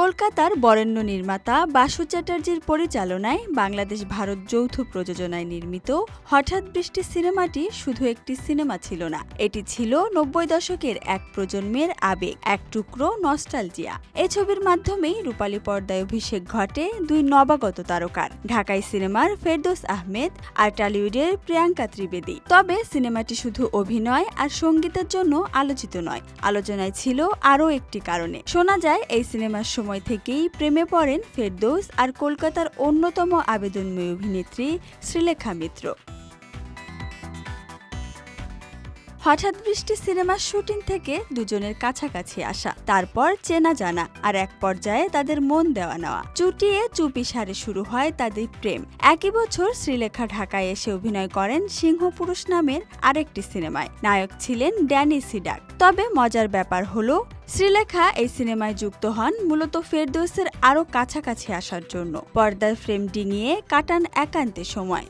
কলকাতার বরেণ্য নির্মাতা বাসু চ্যাটার্জির পরিচালনায় বাংলাদেশ ভারত যৌথ প্রযোজনায় নির্মিত হঠাৎ বৃষ্টি সিনেমাটি শুধু একটি সিনেমা ছিল না, এটি ছিল ৯০ দশকের এক প্রজন্মের আবেগ, এক টুকরো নস্টালজিয়া। এই ছবির মাধ্যমেই রূপালী পর্দায় অভিষেক ঘটে দুই নবাগত তারকার, ঢাকাই সিনেমার ফেরদৌস আহমেদ আর টলিউডের প্রিয়াঙ্কা ত্রিবেদী। তবে সিনেমাটি শুধু অভিনয় আর সঙ্গীতের জন্য আলোচিত নয়, আলোচনায় ছিল আরও একটি কারণে। শোনা যায় এই সিনেমার সময় থেকেই প্রেমে পড়েন ফেরদৌস আর কলকাতার অন্যতম আবেদনময়ী অভিনেত্রী শ্রীলেখা মিত্র। হঠাৎ বৃষ্টি সিনেমার শুটিং থেকে দুজনের কাছাকাছি আসা, তারপর চেনা জানা, আর এক পর্যায়ে তাদের মন দেওয়া নেওয়া, চুটিয়ে চুপি সারে শুরু হয় তাদের প্রেম। একই বছর শ্রীলেখা ঢাকায় এসে অভিনয় করেন সিংহপুরুষ নামের আরেকটি সিনেমায়, নায়ক ছিলেন ড্যানি সিডাক। তবে মজার ব্যাপার হলো, শ্রীলেখা এই সিনেমায় যুক্ত হন মূলত ফেরদৌসের আরও কাছাকাছি আসার জন্য। পর্দার ফ্রেম ডিঙিয়ে কাটান একান্তে সময়।